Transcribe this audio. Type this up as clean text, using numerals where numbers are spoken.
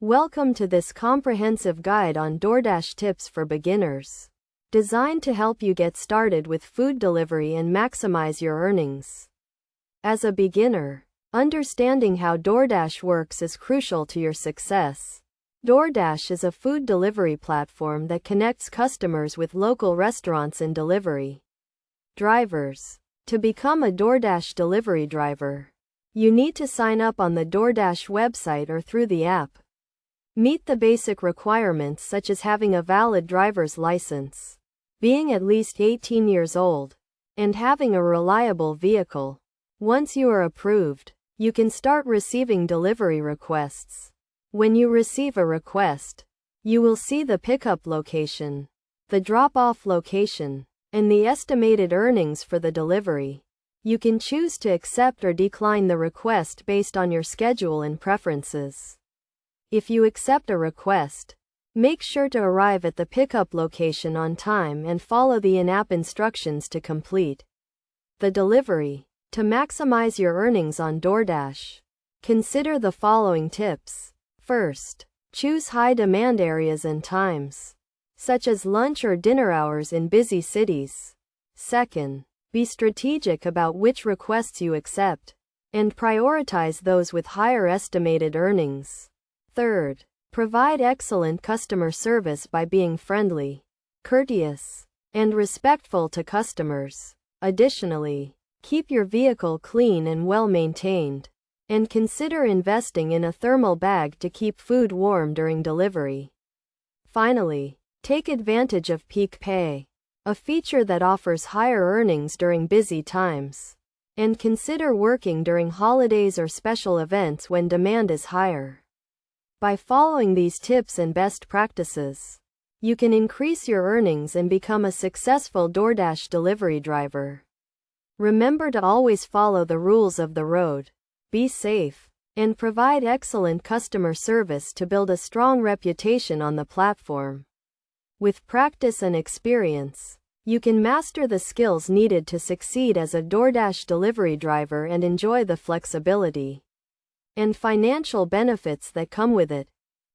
Welcome to this comprehensive guide on DoorDash tips for beginners, designed to help you get started with food delivery and maximize your earnings. As a beginner, understanding how DoorDash works is crucial to your success. DoorDash is a food delivery platform that connects customers with local restaurants and delivery drivers. To become a DoorDash delivery driver, you need to sign up on the DoorDash website or through the app. Meet the basic requirements such as having a valid driver's license, being at least 18 years old, and having a reliable vehicle. Once you are approved, you can start receiving delivery requests. When you receive a request, you will see the pickup location, the drop-off location, and the estimated earnings for the delivery. You can choose to accept or decline the request based on your schedule and preferences. If you accept a request, make sure to arrive at the pickup location on time and follow the in-app instructions to complete the delivery. To maximize your earnings on DoorDash, consider the following tips. First, choose high-demand areas and times, such as lunch or dinner hours in busy cities. Second, be strategic about which requests you accept, and prioritize those with higher estimated earnings. Third, provide excellent customer service by being friendly, courteous, and respectful to customers. Additionally, keep your vehicle clean and well maintained, and consider investing in a thermal bag to keep food warm during delivery. Finally, take advantage of peak pay, a feature that offers higher earnings during busy times, and consider working during holidays or special events when demand is higher. By following these tips and best practices, you can increase your earnings and become a successful DoorDash delivery driver. Remember to always follow the rules of the road, be safe, and provide excellent customer service to build a strong reputation on the platform. With practice and experience, you can master the skills needed to succeed as a DoorDash delivery driver and enjoy the flexibility and financial benefits that come with it.